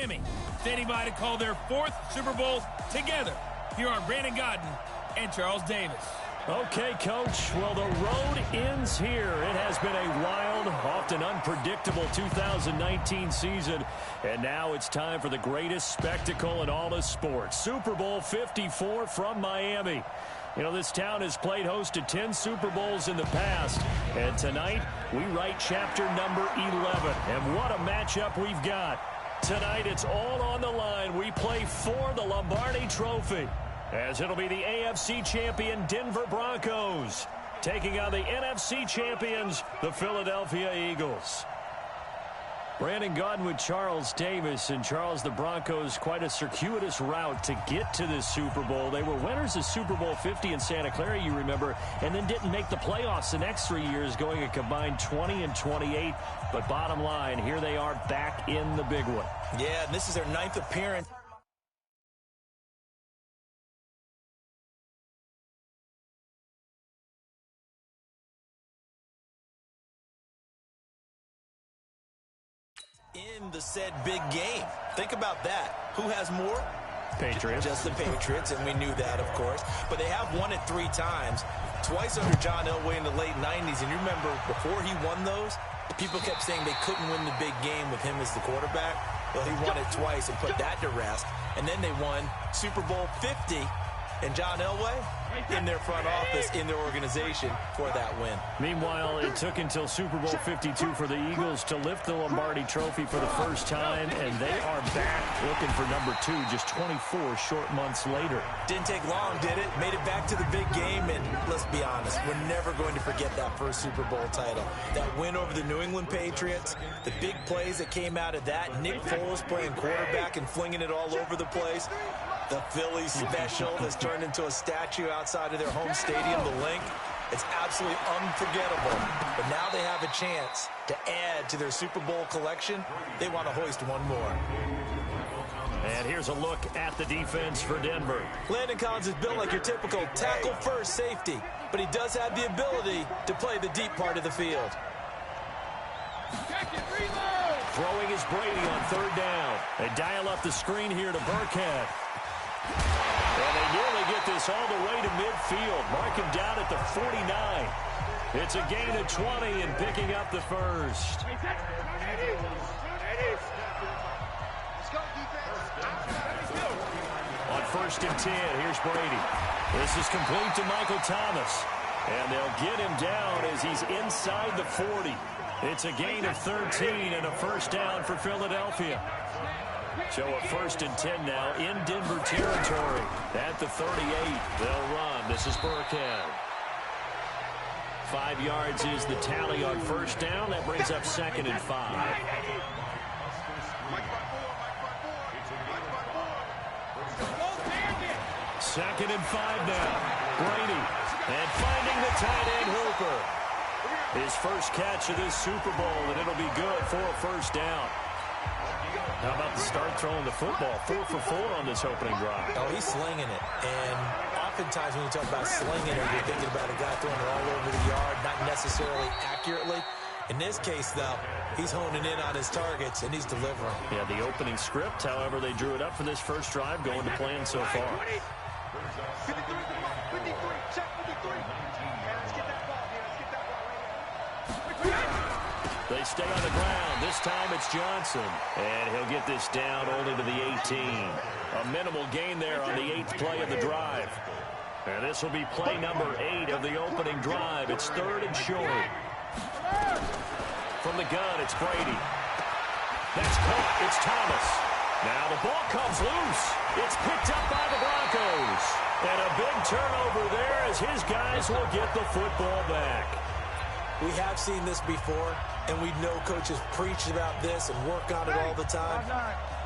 Miami, standing by to call their 4th Super Bowl together. Here are Brandon Gaudin and Charles Davis. Okay, Coach. Well, the road ends here. It has been a wild, often unpredictable 2019 season. And now it's time for the greatest spectacle in all of sports. Super Bowl 54 from Miami. You know, this town has played host to 10 Super Bowls in the past. And tonight, we write chapter number 11. And what a matchup we've got. Tonight, it's all on the line. We play for the Lombardi Trophy, as it'll be the AFC champion Denver Broncos taking on the NFC champions, the Philadelphia Eagles. Brandon Gaudin with Charles Davis. And Charles, the Broncos, quite a circuitous route to get to this Super Bowl. They were winners of Super Bowl 50 in Santa Clara, you remember, and then didn't make the playoffs the next 3 years, going a combined 20-28. But bottom line, here they are back in the big one. Yeah, and this is their 9th appearance. In the said big game. Think about that. Who has more? Patriots. Just the Patriots, and we knew that, of course. But they have won it 3 times, twice under John Elway in the late 90s. And you remember, before he won those, people kept saying they couldn't win the big game with him as the quarterback. Well, he won it twice and put that to rest. And then they won Super Bowl 50, and John Elway in their front office, in their organization for that win. Meanwhile, it took until Super Bowl 52 for the Eagles to lift the Lombardi Trophy for the first time, and they are back looking for number 2 just 24 short months later. Didn't take long, did it? Made it back to the big game, and let's be honest, we're never going to forget that first Super Bowl title. That win over the New England Patriots, the big plays that came out of that, Nick Foles playing quarterback and flinging it all over the place. The Philly special has turned into a statue outside of their home stadium, the Link. It's absolutely unforgettable. But now they have a chance to add to their Super Bowl collection. They want to hoist one more. And here's a look at the defense for Denver. Landon Collins is built like your typical tackle-first safety, but he does have the ability to play the deep part of the field. Throwing is Brady on 3rd down. They dial up the screen here to Burkhead. And they nearly get this all the way to midfield. Mark him down at the 49. It's a gain of 20 and picking up the first. On 1st and 10, here's Brady. This is complete to Michael Thomas. And they'll get him down as he's inside the 40. It's a gain of 13 and a first down for Philadelphia. So a 1st and 10 now in Denver territory. At the 38, they'll run. This is Burkhead. 5 yards is the tally on 1st down. That brings up 2nd and 5. 2nd and 5 now. Brady. And finding the tight end Hooper. His first catch of this Super Bowl, and it'll be good for a first down. How about the start throwing the football? 4 for 4 on this opening drive. Oh, he's slinging it. And oftentimes when you talk about slinging it, you're thinking about a guy throwing it all over the yard, not necessarily accurately. In this case, though, he's honing in on his targets, and he's delivering. Yeah, the opening script, however, they drew it up for this first drive, going to plan so far. 53, 53, check 53. Let's get that ball here. Let's get that ball right. They stay on the ground. This time it's Johnson. And he'll get this down only to the 18. A minimal gain there on the 8th play of the drive. And this will be play number 8 of the opening drive. It's 3rd and short. From the gun, it's Brady. That's caught. It's Thomas. Now the ball comes loose. It's picked up by the Broncos. And a big turnover there as his guys will get the football back. We have seen this before, and we know coaches preach about this and work on it all the time.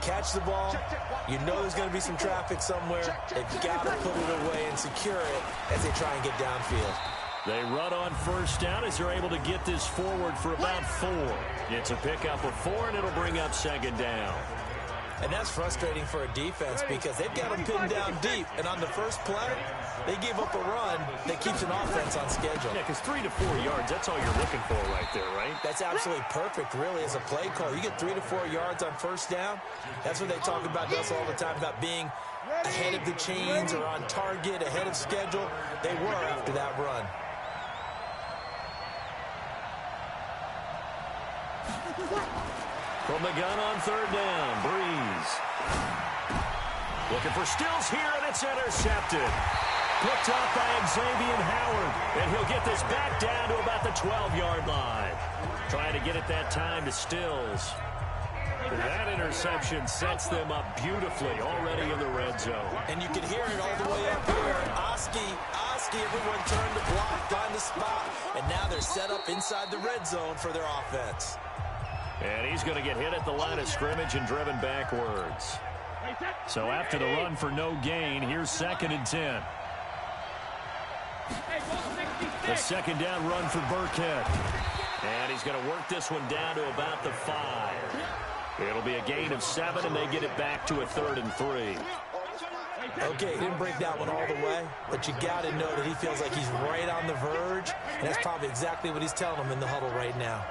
Catch the ball. You know there's going to be some traffic somewhere. They've got to put it away and secure it as they try and get downfield. They run on first down as they're able to get this forward for about 4. It's a pickup of 4, and it'll bring up 2nd down. And that's frustrating for a defense because they've got them pinned down deep. And on the first play, they gave up a run that keeps an offense on schedule. Yeah, because 3 to 4 yards, that's all you're looking for right there, right? That's absolutely perfect, really, as a play call. You get 3 to 4 yards on first down. That's what they talk about us all the time, about being ahead of the chains or on target, ahead of schedule. They were after that run. From the gun on third down, Breeze. Looking for Stills here, and it's intercepted. Picked off by Xavier Howard, and he'll get this back down to about the 12-yard line. Trying to get it that time to Stills. That interception sets them up beautifully already in the red zone. And you can hear it all the way up here. Oski, everyone turned to block, find the spot, and now they're set up inside the red zone for their offense. And he's going to get hit at the line of scrimmage and driven backwards. So after the run for no gain, here's 2nd and 10. The second down run for Burkhead. And he's going to work this one down to about the 5. It'll be a gain of 7, and they get it back to a 3rd and 3. Okay, he didn't break that one all the way, but you got to know that he feels like he's right on the verge, and that's probably exactly what he's telling them in the huddle right now.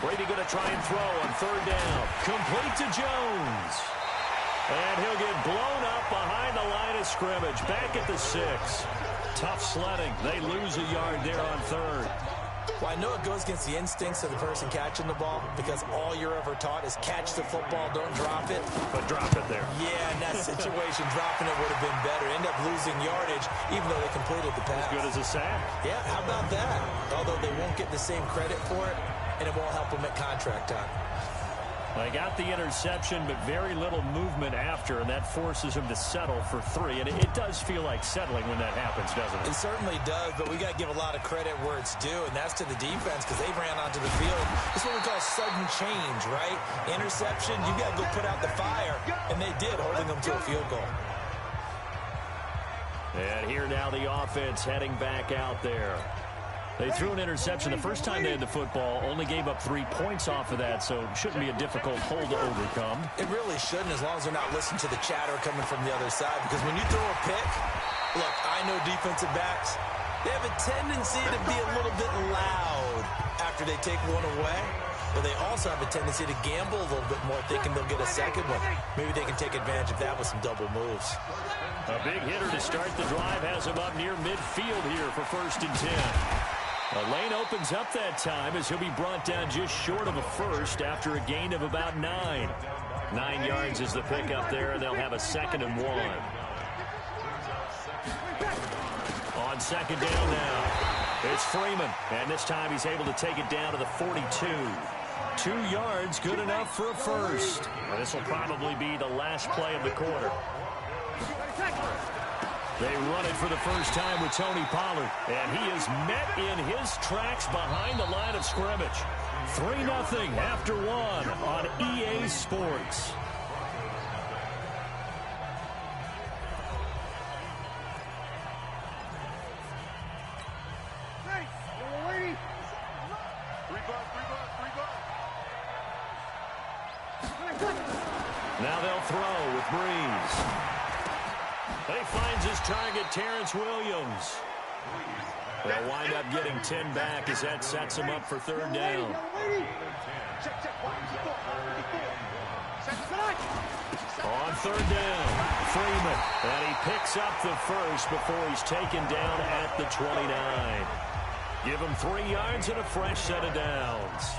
Brady going to try and throw on third down. Complete to Jones. And he'll get blown up behind the line of scrimmage. Back at the 6. Tough sledding. They lose a yard there on third. Well, I know it goes against the instincts of the person catching the ball because all you're ever taught is catch the football, don't drop it. But drop it there. Yeah, in that situation, dropping it would have been better. End up losing yardage, even though they completed the pass. As good as a sack. Yeah, how about that? Although they won't get the same credit for it, and it won't help them at contract time. They got the interception, but very little movement after, and that forces him to settle for 3. And it does feel like settling when that happens, doesn't it? It certainly does, but we got to give a lot of credit where it's due, and that's to the defense because they ran onto the field. It's what we call sudden change, right? Interception, you got to go put out the fire, and they did, holding them to a field goal. And here now the offense heading back out there. They threw an interception the first time they had the football, only gave up 3 points off of that, so shouldn't be a difficult hole to overcome. It really shouldn't, as long as they're not listening to the chatter coming from the other side, because when you throw a pick, look, I know defensive backs, they have a tendency to be a little bit loud after they take one away, but they also have a tendency to gamble a little bit more, thinking they'll get a second one. Maybe they can take advantage of that with some double moves. A big hitter to start the drive has him up near midfield here for 1st and 10. A lane opens up that time as he'll be brought down just short of a first after a gain of about 9. 9 yards is the pickup there, and they'll have a 2nd and 1. On 2nd down now, it's Freeman, and this time he's able to take it down to the 42. 2 yards, good enough for a first. And this will probably be the last play of the quarter. They run it for the first time with Tony Pollard, and he is met in his tracks behind the line of scrimmage. 3-0 after 1 on EA Sports. Now they'll throw with Breeze. He finds his target, Terrence Williams. They'll wind up getting 10 back as that sets him up for 3rd down. On 3rd down, Freeman. And he picks up the first before he's taken down at the 29. Give him 3 yards and a fresh set of downs.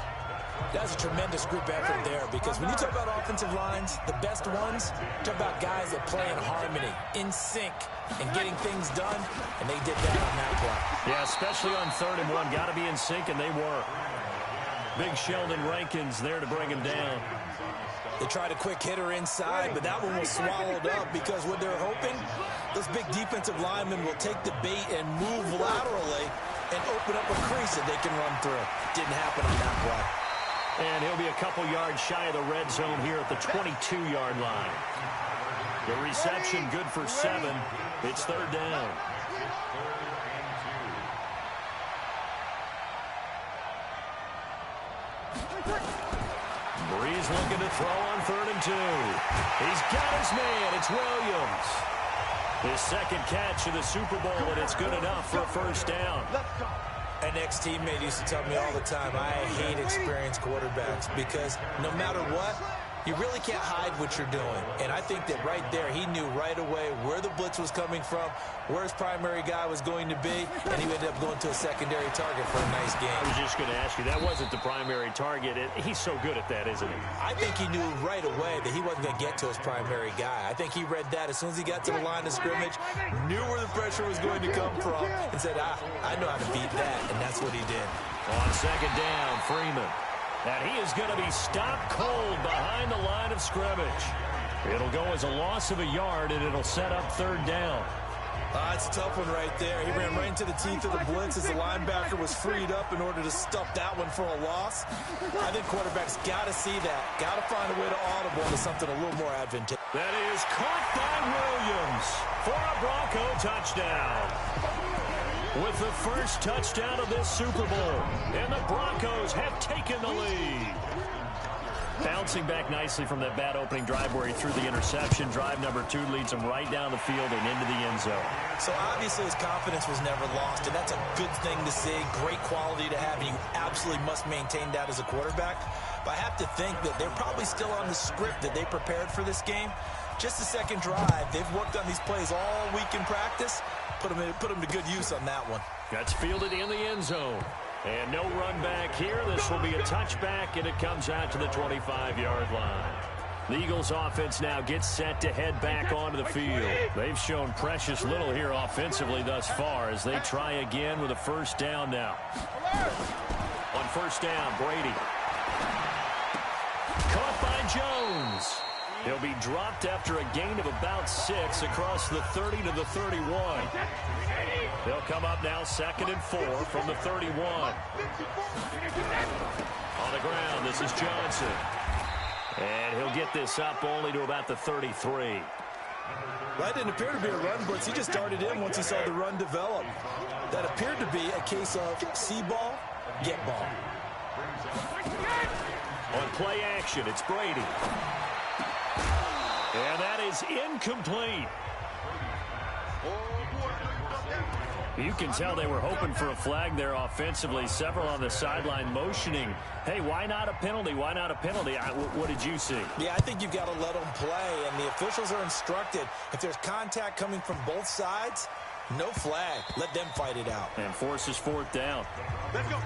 That's a tremendous group effort there because when you talk about offensive lines, the best ones, talk about guys that play in harmony, in sync, and getting things done, and they did that on that play. Yeah, especially on 3rd and 1. Got to be in sync, and they were. Big Sheldon Rankins there to bring him down. They tried a quick hitter inside, but that one was swallowed up because what they're hoping, this big defensive lineman will take the bait and move laterally and open up a crease that they can run through. Didn't happen on that play. And he'll be a couple yards shy of the red zone here at the 22-yard line. The reception good for 7. It's 3rd down. Breeze looking to throw on 3rd and 2. He's got his man. It's Williams. His second catch of the Super Bowl, and it's good enough for a first down. An ex-teammate used to tell me all the time, I hate experienced quarterbacks because no matter what, you really can't hide what you're doing. And I think that right there, he knew right away where the blitz was coming from, where his primary guy was going to be, and he ended up going to a secondary target for a nice game. I was just going to ask you, that wasn't the primary target. He's so good at that, isn't he? I think he knew right away that he wasn't going to get to his primary guy. I think he read that as soon as he got to the line of scrimmage, knew where the pressure was going to come from, and said, I know how to beat that, and that's what he did. On 2nd down, Freeman. And he is going to be stopped cold behind the line of scrimmage. It'll go as a loss of a yard, and it'll set up 3rd down. It's a tough one right there. He ran right into the teeth of the blitz as the linebacker was freed up in order to stuff that one for a loss. I think quarterbacks got to see that. Got to find a way to audible into something a little more advantageous. That is caught by Williams for a Bronco touchdown. With the first touchdown of this Super Bowl, and the Broncos have taken the lead. Bouncing back nicely from that bad opening drive where he threw the interception. Drive number 2 leads him right down the field and into the end zone. So obviously his confidence was never lost, and that's a good thing to see. Great quality to have, and you absolutely must maintain that as a quarterback. But I have to think that they're probably still on the script that they prepared for this game. Just the second drive. They've worked on these plays all week in practice. Put them to good use on that one. That's fielded in the end zone. And no run back here. This will be a touchback, and it comes out to the 25-yard line. The Eagles offense now gets set to head back onto the field. They've shown precious little here offensively thus far as they try again with a first down now. On first down, Brady. Caught by Jones. He'll be dropped after a gain of about 6 across the 30 to the 31. They'll come up now 2nd and 4 from the 31. On the ground, this is Johnson. And he'll get this up only to about the 33. That didn't appear to be a run blitz. He just darted in once he saw the run develop. That appeared to be a case of see ball, get ball. On play action, it's Brady. And that is incomplete. You can tell they were hoping for a flag there offensively. Several on the sideline motioning, hey, why not a penalty? Why not a penalty? What did you see? Yeah, I think you've got to let them play, and the officials are instructed. If there's contact coming from both sides, no flag. Let them fight it out. And forces 4th down. Let's go.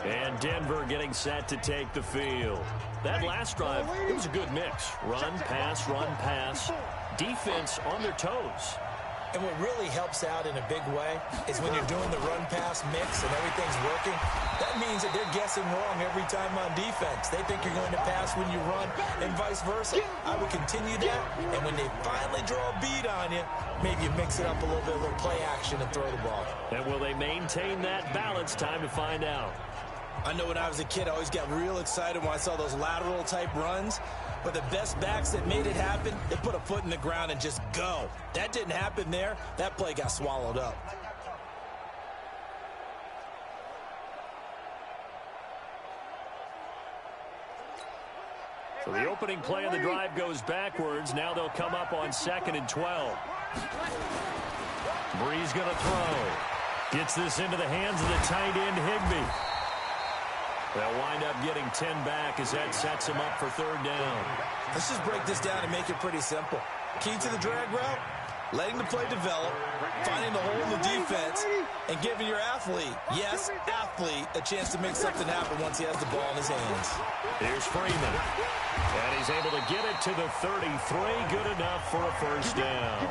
And Denver getting set to take the field. That last drive, it was a good mix. Run, pass. Defense on their toes. And what really helps out in a big way is when you're doing the run-pass mix and everything's working, that means that they're guessing wrong every time on defense. They think you're going to pass when you run and vice versa. I would continue that, and when they finally draw a beat on you, maybe you mix it up a little bit, a little play action and throw the ball. And will they maintain that balance? Time to find out. I know when I was a kid, I always got real excited when I saw those lateral-type runs. But the best backs that made it happen, they put a foot in the ground and just go. That didn't happen there. That play got swallowed up. So the opening play of the drive goes backwards. Now they'll come up on 2nd and 12. Breeze going to throw. Gets this into the hands of the tight end, Higbee. They'll wind up getting 10 back as that sets him up for 3rd down. Let's just break this down and make it pretty simple. Key to the drag route, letting the play develop, finding the hole in the defense, and giving your athlete, yes, athlete, a chance to make something happen once he has the ball in his hands. Here's Freeman. And he's able to get it to the 33. Good enough for a first down.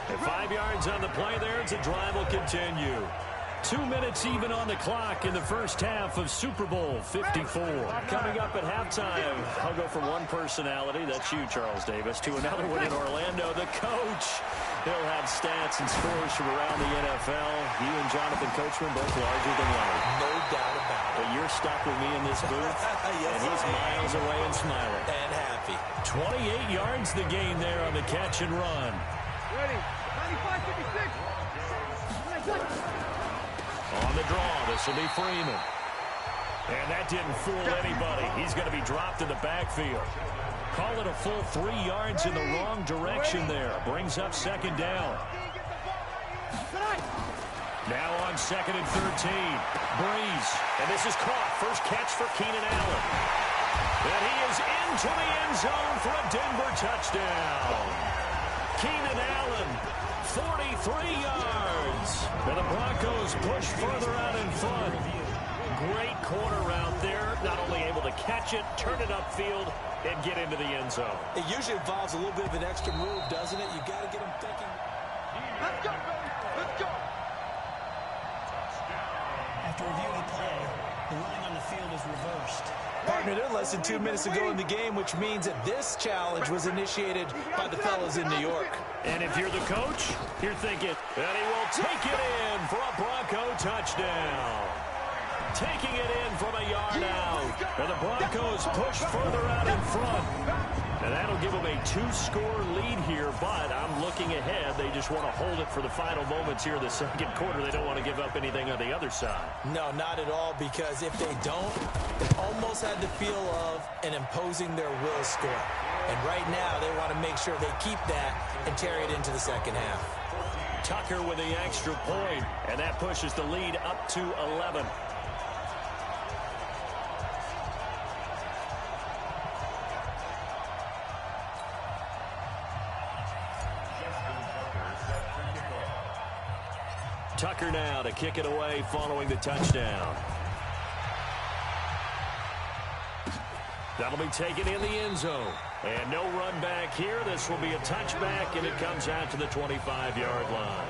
And 5 yards on the play there as the drive will continue. 2 minutes even on the clock in the first half of Super Bowl 54. Coming up at halftime, I'll go from one personality, that's you, Charles Davis, to another one in Orlando, the coach. He'll have stats and scores from around the NFL. You and Jonathan Coachman both larger than life. No doubt about it. But you're stuck with me in this booth, Yes, and he's miles away and smiling. And happy. 28 yards the gain there on the catch and run. Ready. 95-56. On the draw, this will be Freeman. And that didn't fool anybody. He's going to be dropped in the backfield. Call it a full 3 yards in the wrong direction there. Brings up second down. Now on 2nd and 13. Breeze. And this is caught. First catch for Keenan Allen. And he is into the end zone for a Denver touchdown. Keenan Allen, 43 yards. And the Broncos push further out in front. Great corner route there. Not only able to catch it, turn it upfield, and get into the end zone. It usually involves a little bit of an extra move, doesn't it? You got to get him thinking. Let's go, baby. Let's go. After reviewing the play, the ruling on the field is reversed. Partner, they're less than 2 minutes to go in the game, which means that this challenge was initiated by the fellas in New York. And if you're the coach, you're thinking that he will take it in for a Bronco touchdown. Taking it in from a yard out. And the Broncos push further out in front. And that'll give them a 2-score lead here, but I'm looking ahead. They just want to hold it for the final moments here in the second quarter. They don't want to give up anything on the other side. No, not at all, because if they don't, they almost had the feel of an imposing their will score. And right now, they want to make sure they keep that and carry it into the second half. Tucker with the extra point, and that pushes the lead up to 11. Tucker now to kick it away following the touchdown. That'll be taken in the end zone. And no run back here. This will be a touchback, and it comes out to the 25-yard line.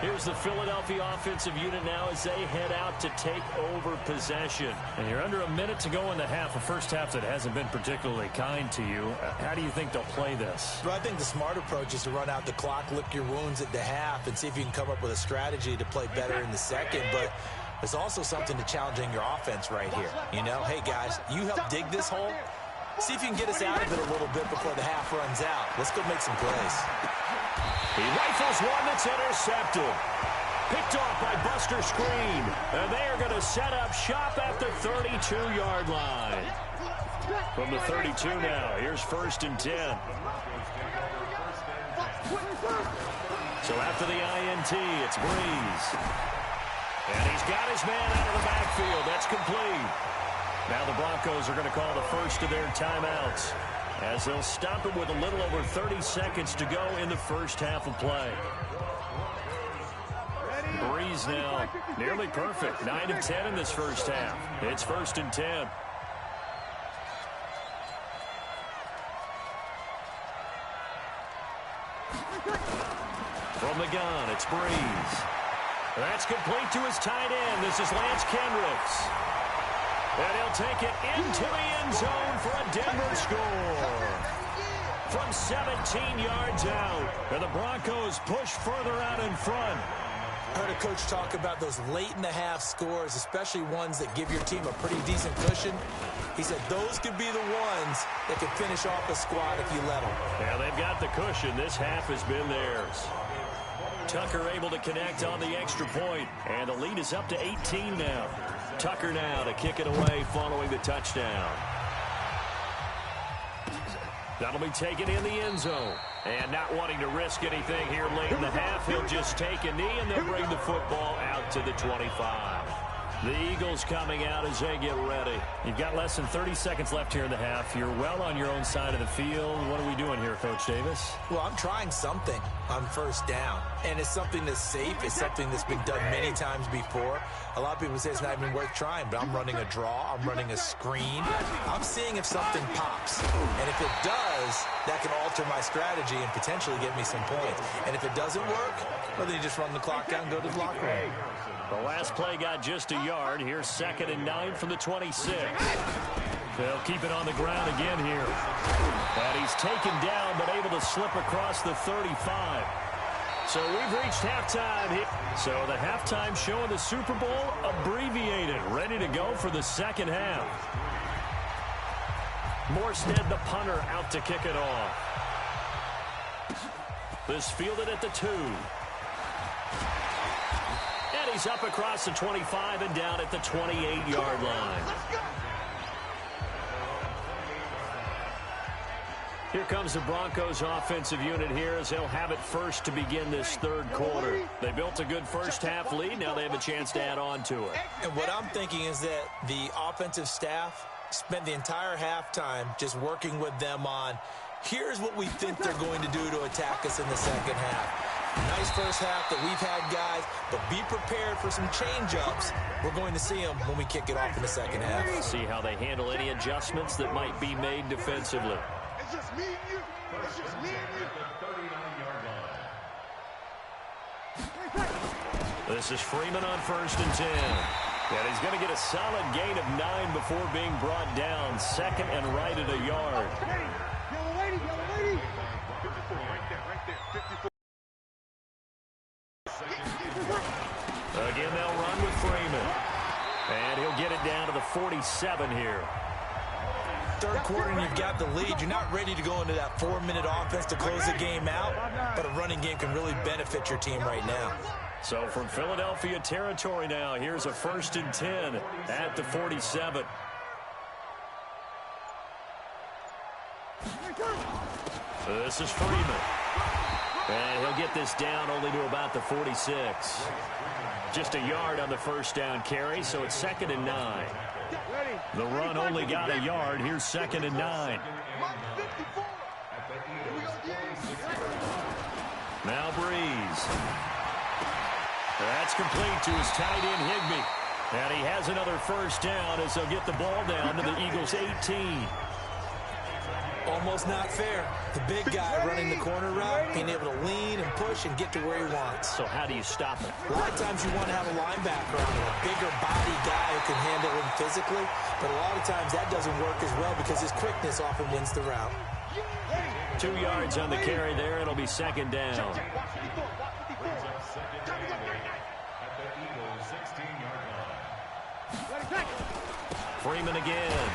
Here's the Philadelphia offensive unit now as they head out to take over possession. And you're under a minute to go in the half, a first half that hasn't been particularly kind to you. How do you think they'll play this? Well, I think the smart approach is to run out the clock, lick your wounds at the half, and see if you can come up with a strategy to play better in the second. But there's also something to challenging your offense right here. You know, hey, guys, you help dig this hole. See if you can get us out of it a little bit before the half runs out. Let's go make some plays. He rifles one that's intercepted. Picked off by Buster Screen. And they are going to set up shop at the 32-yard line. From the 32 now, here's 1st and 10. So after the INT, it's Breeze. And he's got his man out of the backfield. That's complete. Now the Broncos are going to call the first of their timeouts, as they'll stop him with a little over 30 seconds to go in the first half of play. Breeze now nearly perfect. 9 of 10 in this first half. It's 1st and 10. From the gun, it's Breeze. That's complete to his tight end. This is Lance Kendricks. And he'll take it into the end zone for a Denver score. From 17 yards out. And the Broncos push further out in front. I heard a coach talk about those late-in-the-half scores, especially ones that give your team a pretty decent cushion. He said those could be the ones that could finish off a squad if you let them. Yeah, they've got the cushion. This half has been theirs. Tucker able to connect on the extra point, and the lead is up to 18 now. Tucker now to kick it away following the touchdown. That'll be taken in the end zone. And not wanting to risk anything here late in the half, he'll just take a knee and then bring the football out to the 25. The Eagles coming out as they get ready. You've got less than 30 seconds left here in the half. You're well on your own side of the field. What are we doing here, Coach Davis? Well, I'm trying something on first down, and it's something that's safe. It's something that's been done many times before. A lot of people say it's not even worth trying, but I'm running a draw. I'm running a screen. I'm seeing if something pops, and if it does, that can alter my strategy and potentially get me some points. And if it doesn't work, well, then you just run the clock down and go to the locker room. The last play got just a yard. Here's 2nd and 9 from the 26. They'll keep it on the ground again here. And he's taken down, but able to slip across the 35. So we've reached halftime here. So the halftime show in the Super Bowl abbreviated, ready to go for the second half. Morstead, the punter, out to kick it off. This fielded at the 2. And Carries up across the 25 and down at the 28-yard line. Here comes the Broncos offensive unit here as they'll have it first to begin this third quarter. They built a good first half lead. Now they have a chance to add on to it. And what I'm thinking is that the offensive staff spent the entire halftime just working with them on, here's what we think they're going to do to attack us in the second half. Nice first half that we've had, guys, but be prepared for some change-ups. We're going to see them when we kick it off in the second half. See how they handle any adjustments that might be made defensively. It's just me and you. It's just me and you. This is Freeman on 1st and 10. And he's going to get a solid gain of 9 before being brought down. Second and right at a yard. Yellow lady, yellow lady. 54, right there, 54. Again, they'll run with Freeman. And he'll get it down to the 47 here. Third quarter and you've got the lead. You're not ready to go into that 4-minute offense to close the game out, but a running game can really benefit your team right now. So from Philadelphia territory now, here's a 1st and 10 at the 47. This is Freeman. And he'll get this down only to about the 46. Just a yard on the first down carry, so it's 2nd and 9. The run only got a yard. Here's 2nd and 9. Now Breeze. That's complete to his tight end, Higbee. And he has another first down as they'll get the ball down to the Eagles' 18. Almost not fair. The big guy running the corner route, being able to lean and push and get to where he wants. So how do you stop it? A lot of times you want to have a linebacker on him, a bigger body guy who can handle him physically, but a lot of times that doesn't work as well because his quickness often wins the route. 2 yards on the carry there. It'll be 2nd down. Freeman again.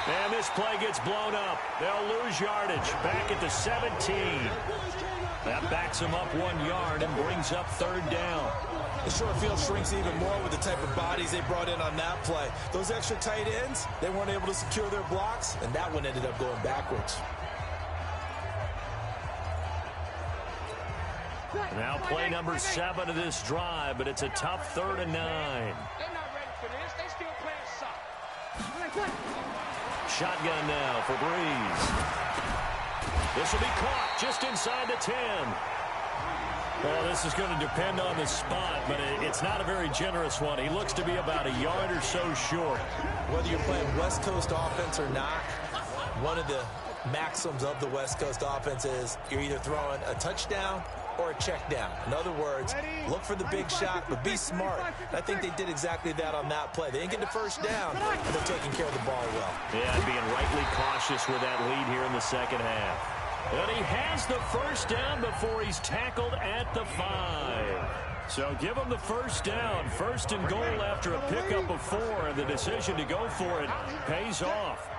And this play gets blown up. They'll lose yardage. Back at the 17. That backs him up 1 yard and brings up 3rd down. The short field shrinks even more with the type of bodies they brought in on that play. Those extra tight ends, they weren't able to secure their blocks, and that one ended up going backwards. Now play number 7 of this drive, but it's a tough 3rd and 9. They're not ready for this. They still playing soft. Shotgun now for Breeze. This will be caught just inside the 10. Well, this is going to depend on the spot, but it's not a very generous one. He looks to be about a yard or so short. Whether you're playing West Coast offense or not, one of the maxims of the West Coast offense is you're either throwing a touchdown or a check down. In other words, look for the big shot, but be smart. And I think they did exactly that on that play. They didn't get the first down, and they're taking care of the ball well. Yeah, being rightly cautious with that lead here in the second half. And he has the first down before he's tackled at the 5. So give him the first down. 1st and goal after a pickup of 4, and the decision to go for it pays off.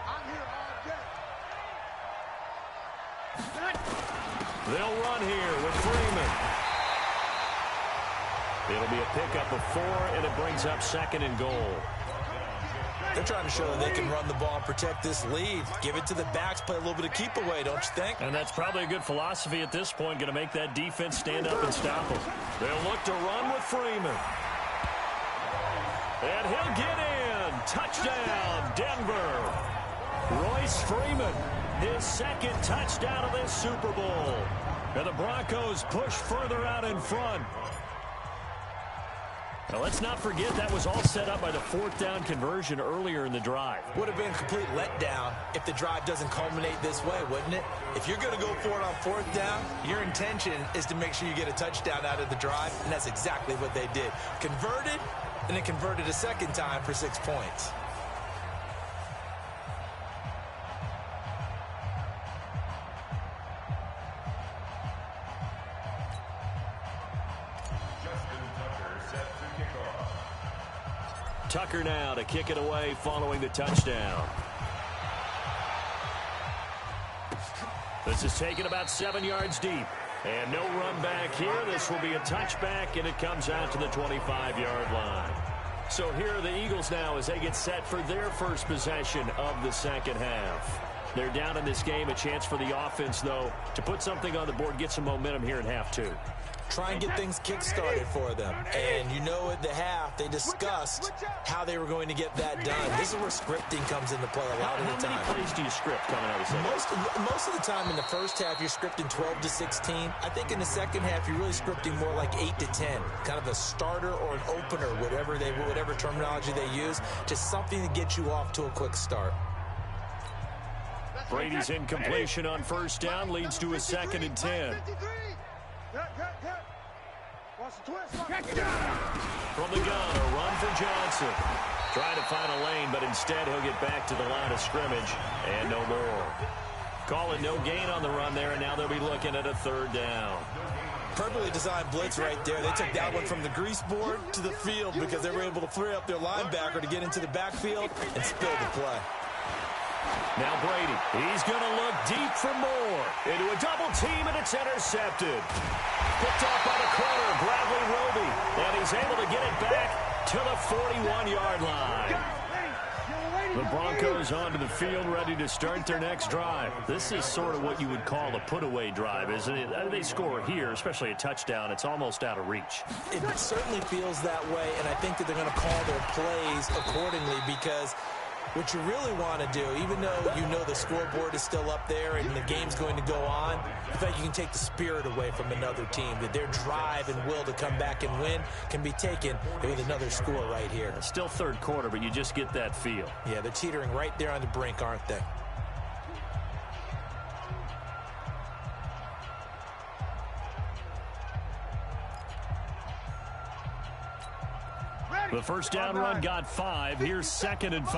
They'll run here with Freeman. It'll be a pickup of 4, and it brings up 2nd and goal. They're trying to show that they can run the ball and protect this lead. Give it to the backs, play a little bit of keep away, don't you think? And that's probably a good philosophy at this point, going to make that defense stand up and stop them. They'll look to run with Freeman. And he'll get in. Touchdown, Denver. Royce Freeman, his 2nd touchdown of this Super Bowl. And the Broncos push further out in front. Now, let's not forget that was all set up by the 4th down conversion earlier in the drive. Would have been a complete letdown if the drive doesn't culminate this way, wouldn't it? If you're going to go for it on 4th down, your intention is to make sure you get a touchdown out of the drive, and that's exactly what they did. Converted, and then converted a 2nd time for 6 points. Tucker now to kick it away following the touchdown. This is taken about 7 yards deep. And no run back here. This will be a touchback, and it comes out to the 25-yard line. So here are the Eagles now as they get set for their first possession of the second half. They're down in this game. A chance for the offense, though, to put something on the board, get some momentum here in half two. Try and get things kick-started for them. And you know at the half, they discussed how they were going to get that done. This is where scripting comes into play a lot of the time. How many plays do you script coming out of the second? Most of the time in the first half, you're scripting 12 to 16. I think in the second half, you're really scripting more like 8 to 10. Kind of a starter or an opener, whatever terminology they use. Just something to get you off to a quick start. Brady's incompletion on first down leads to a 2nd and 10. From the gun, a run for Johnson. Trying to find a lane, but instead he'll get back to the line of scrimmage, and no more. Call it no gain on the run there, and now they'll be looking at a 3rd down. Perfectly designed blitz right there. They took that one from the grease board to the field because they were able to free up their linebacker to get into the backfield and spill the play. Now Brady, he's going to look deep for more. Into a double team, and it's intercepted. Picked off by the corner, Bradley Roby. And he's able to get it back to the 41-yard line. The Broncos onto the field, ready to start their next drive. This is sort of what you would call a put-away drive, isn't it? They score here, especially a touchdown. It's almost out of reach. It certainly feels that way, and I think that they're going to call their plays accordingly because what you really want to do, even though you know the scoreboard is still up there and the game's going to go on, in fact, you can take the spirit away from another team, that their drive and will to come back and win can be taken with another score right here. Still 3rd quarter, but you just get that feel. Yeah, they're teetering right there on the brink, aren't they? The first down run got 5. Here's 2nd and 5.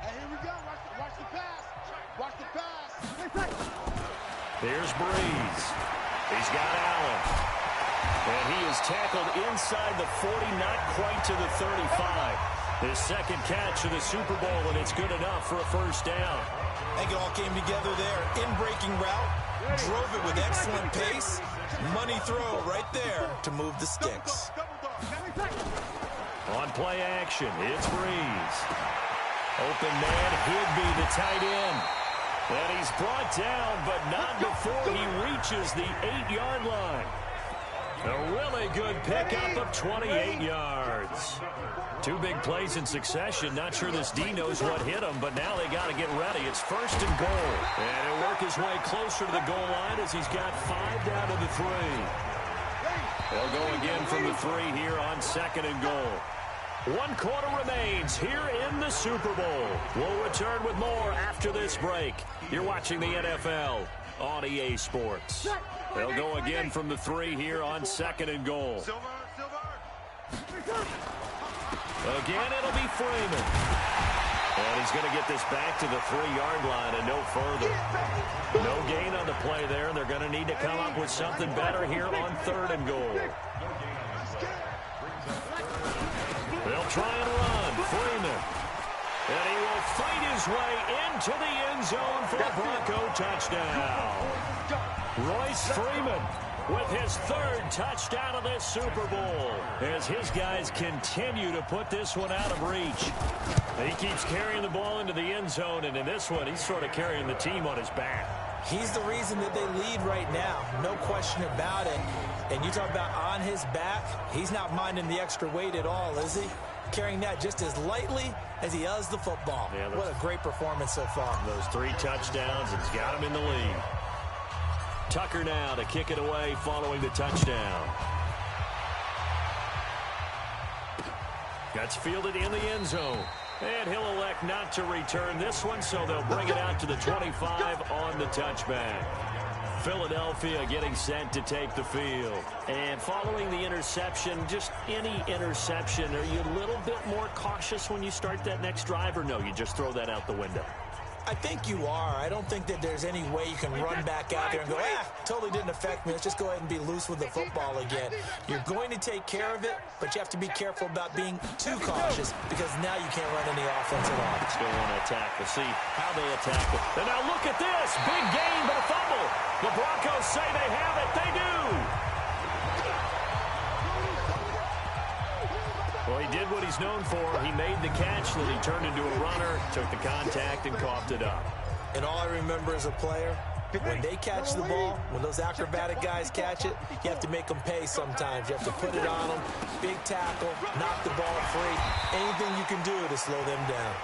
Hey, here we go. Watch the pass. Watch the pass. Here's Breeze. He's got Allen. And he is tackled inside the 40, not quite to the 35. His 2nd catch of the Super Bowl, and it's good enough for a first down. I think it all came together there. In-breaking route. Drove it with excellent pace. Money throw right there to move the sticks. On play action, it's Breeze. Open man, Higby, the tight end. And he's brought down, but not before he reaches the 8-yard line. A really good pickup of 28 yards. 2 big plays in succession. Not sure this D knows what hit him, but now they got to get ready. It's 1st and goal. And he'll work his way closer to the goal line as he's got 5 down to the 3. They'll go again from the 3 here on 2nd and goal. 1 quarter remains here in the Super Bowl. We'll return with more after this break. You're watching the NFL on EA Sports. They'll go again from the 3 here on 2nd and goal. Again, it'll be Freeman. And he's going to get this back to the 3-yard line and no further. No gain on the play there, and they're going to need to come up with something better here on 3rd and goal. They'll try and run. Freeman. And he will fight his way into the end zone for a Bronco touchdown. Royce Freeman with his 3rd touchdown of this Super Bowl as his guys continue to put this one out of reach. He keeps carrying the ball into the end zone, and in this one, he's sort of carrying the team on his back. He's the reason that they lead right now. No question about it. And you talk about on his back, he's not minding the extra weight at all, is he? Carrying that just as lightly as he does the football. Yeah, what a great performance so far. Those 3 touchdowns, it's got him in the lead. Tucker now to kick it away following the touchdown. That's fielded in the end zone. And he'll elect not to return this one, so they'll bring it out to the 25 on the touchback. Philadelphia getting set to take the field. And following the interception, just any interception, are you a little bit more cautious when you start that next drive, or no, you just throw that out the window? I think you are. I don't think that there's any way you can run back out there and go, totally didn't affect me. Let's just go ahead and be loose with the football again. You're going to take care of it, but you have to be careful about being too cautious because now you can't run any offense at all. Still want to attack. We'll see how they attack it. And now look at this. Big gain, but a fumble. The Broncos say they have it. They do. Well, he did what he's known for. He made the catch, then he turned into a runner, took the contact, and coughed it up. And all I remember as a player, when they catch the ball, when those acrobatic guys catch it, you have to make them pay sometimes. You have to put it on them, big tackle, knock the ball free. Anything you can do to slow them down.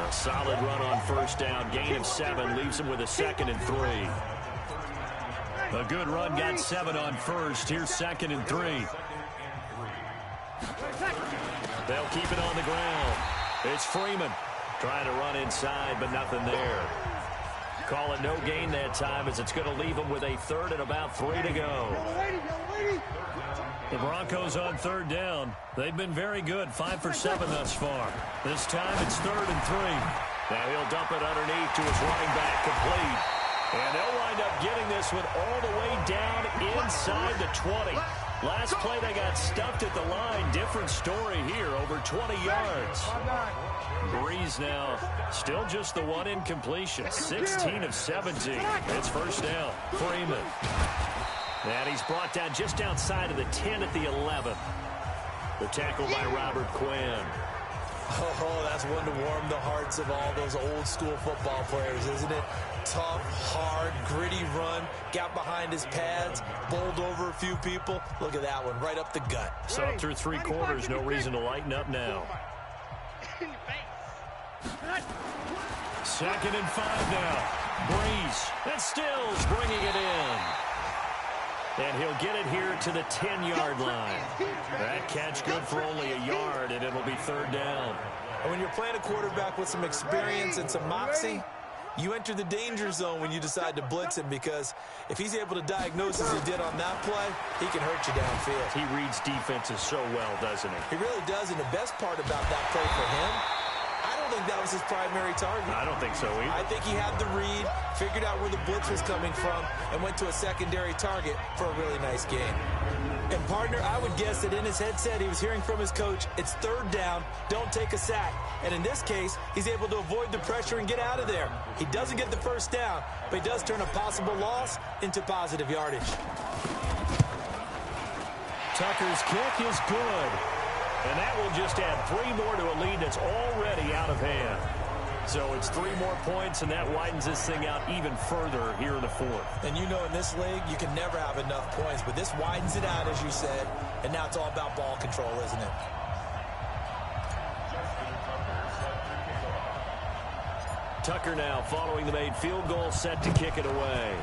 A solid run on first down. Gain of 7 leaves him with a 2nd and 3. A good run got 7 on first. Here's 2nd and 3. They'll keep it on the ground. It's Freeman trying to run inside, but nothing there. Call it no gain that time as it's going to leave them with a 3rd and about 3 to go. The Broncos on 3rd down. They've been very good, 5 for 7 thus far. This time it's 3rd and 3. Now he'll dump it underneath to his running back, complete. And they'll wind up getting this one all the way down inside the 20. Last play they got stuffed at the line. Different story here, over 20 yards. Breeze now, still just the one incompletion. 16 of 17. It's first down. Freeman. And he's brought down just outside of the 10 at the 11. The tackle by Robert Quinn. Oh, that's one to warm the hearts of all those old school football players, isn't it? Tough, hard, gritty run, got behind his pads, bowled over a few people. Look at that one, right up the gut. So through 3 quarters, no reason to lighten up now. 2nd and 5 now. Breeze, and Stills bringing it in. And he'll get it here to the 10-yard line. That catch good for only a yard, and it'll be 3rd down. And when you're playing a quarterback with some experience and some moxie, you enter the danger zone when you decide to blitz him, because if he's able to diagnose as he did on that play, he can hurt you downfield. He reads defenses so well, doesn't he? He really does, and the best part about that play for him, I don't think that was his primary target. I don't think so either. I think he had the read, figured out where the blitz was coming from, and went to a secondary target for a really nice game. And, partner, I would guess that in his headset he was hearing from his coach, it's 3rd down, don't take a sack. And in this case, he's able to avoid the pressure and get out of there. He doesn't get the first down, but he does turn a possible loss into positive yardage. Tucker's kick is good. And that will just add 3 more to a lead that's already out of hand. So it's 3 more points, and that widens this thing out even further here in the 4th. And you know in this league, you can never have enough points, but this widens it out, as you said, and now it's all about ball control, isn't it? Tucker now following the made field goal, set to kick it away.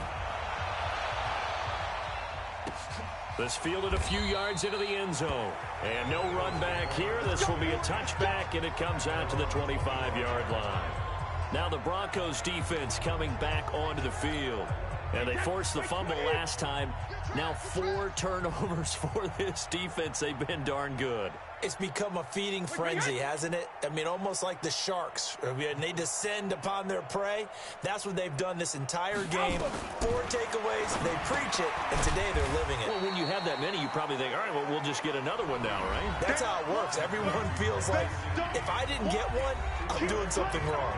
This fielded a few yards into the end zone. And no run back here. This will be a touchback, and it comes out to the 25-yard line. Now the Broncos defense coming back onto the field. And they forced the fumble last time. Now 4 turnovers for this defense. They've been darn good. It's become a feeding frenzy, hasn't it? I mean, almost like the sharks. And they descend upon their prey. That's what they've done this entire game. 4 takeaways, they preach it, and today they're living it. Well, when you have that many, you probably think, all right, well, we'll just get another one now, right? That's how it works. Everyone feels like, if I didn't get one, I'm doing something wrong.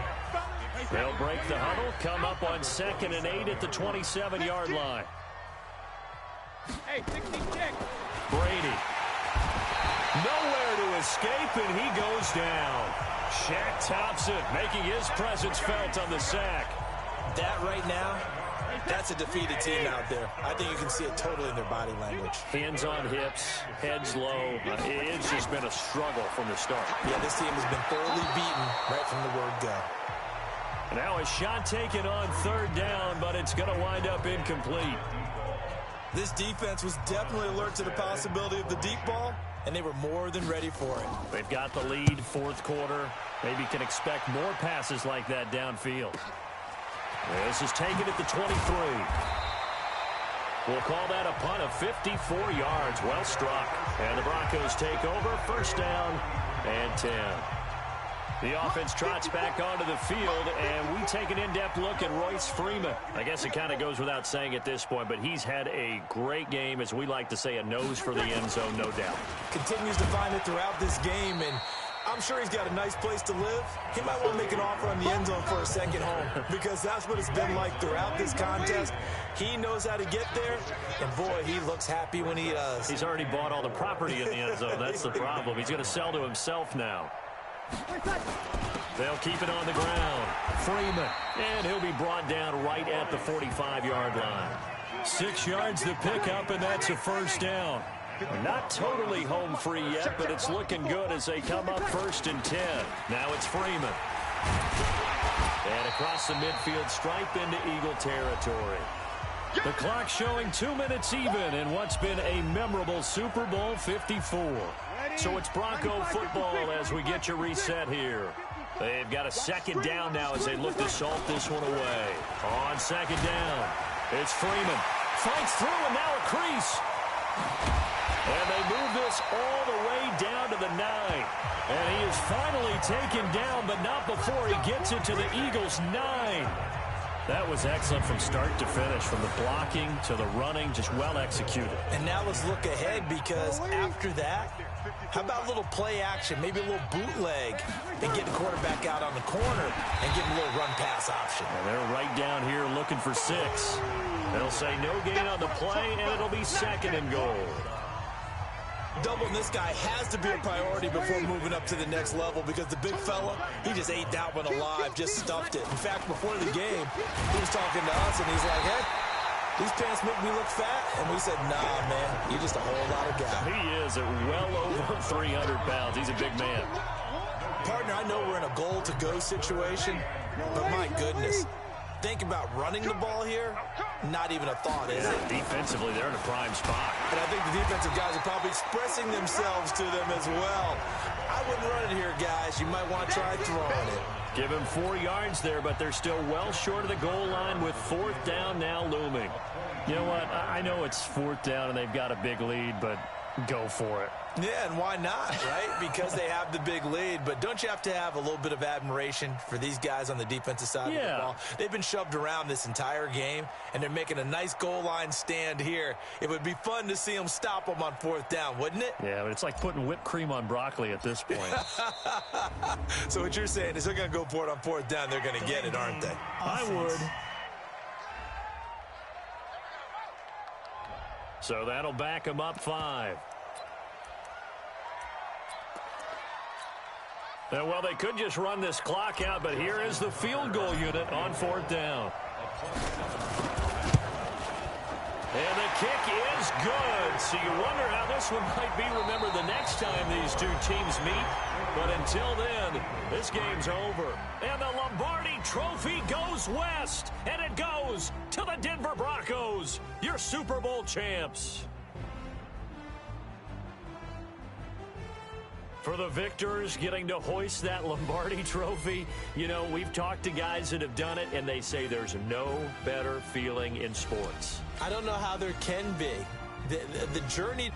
They'll break the huddle, come up on 2nd and 8 at the 27-yard line. Hey, 60 kick. Brady. Nowhere to escape, and he goes down. Shaq Thompson making his presence felt on the sack. That right now, that's a defeated team out there. I think you can see it totally in their body language. Hands on hips, heads low. It's just been a struggle from the start. Yeah, this team has been thoroughly beaten right from the word go. Now a shot taken on 3rd down, but it's going to wind up incomplete. This defense was definitely alert to the possibility of the deep ball, and they were more than ready for it. They've got the lead, 4th quarter. Maybe can expect more passes like that downfield. This is taken at the 23. We'll call that a punt of 54 yards. Well struck. And the Broncos take over, 1st down and 10. The offense trots back onto the field, and we take an in-depth look at Royce Freeman. I guess it kind of goes without saying at this point, but he's had a great game, as we like to say, a nose for the end zone, no doubt. Continues to find it throughout this game, and I'm sure he's got a nice place to live. He might want to make an offer on the end zone for a second home, because that's what it's been like throughout this contest. He knows how to get there, and boy, he looks happy when he does. He's already bought all the property in the end zone. That's the problem. He's going to sell to himself now. They'll keep it on the ground. Freeman, and he'll be brought down right at the 45-yard line. 6 yards to pick up, and that's a first down. Not totally home free yet, but it's looking good as they come up 1st and 10. Now it's Freeman. And across the midfield stripe into Eagle territory. The clock showing 2 minutes even in what's been a memorable Super Bowl 54. So it's Bronco football as we get you reset here. They've got a second down now as they look to salt this one away. On second down, it's Freeman. Fights through, and now a crease. And they move this all the way down to the 9. And he is finally taken down, but not before he gets it to the Eagles' 9. That was excellent from start to finish, from the blocking to the running, just well executed. And now let's look ahead, because after that, how about a little play action, maybe a little bootleg, and get the quarterback out on the corner and give him a little run-pass option. And they're right down here looking for 6. They'll say no gain on the play, and it'll be 2nd and goal. Doubling this guy has to be a priority before moving up to the next level, because the big fella, he just ate that one alive, just stuffed it. In fact, before the game, he was talking to us, and he's like, hey, these pants make me look fat. And we said, nah, man, you're just a whole lot of guy. He is at well over 300 pounds. He's a big man. Partner, I know we're in a goal-to-go situation, but my goodness, think about running the ball here. Not even a thought, is it? Defensively, they're in a prime spot. And I think the defensive guys are probably expressing themselves to them as well. I wouldn't run it here, guys. You might want to try throwing it. Give him 4 yards there, but they're still well short of the goal line with 4th down now looming. You know what? I know it's 4th down and they've got a big lead, but go for it. Yeah, and why not, right? Because they have the big lead. But don't you have to have a little bit of admiration for these guys on the defensive side of the ball? They've been shoved around this entire game, and they're making a nice goal line stand here. It would be fun to see them stop them on 4th down, wouldn't it? Yeah, but it's like putting whipped cream on broccoli at this point. So what you're saying is they're going to go for it on 4th down. They're going to get it, aren't they? I would. So that'll back them up 5. And, well, they could just run this clock out, but here is the field goal unit on 4th down. And the kick is good. So you wonder how this one might be remembered the next time these two teams meet. But until then, this game's over. And the Lombardi Trophy goes west. And it goes to the Denver Broncos, your Super Bowl champs. For the victors getting to hoist that Lombardi Trophy, you know, we've talked to guys that have done it, and they say there's no better feeling in sports. I don't know how there can be. The journey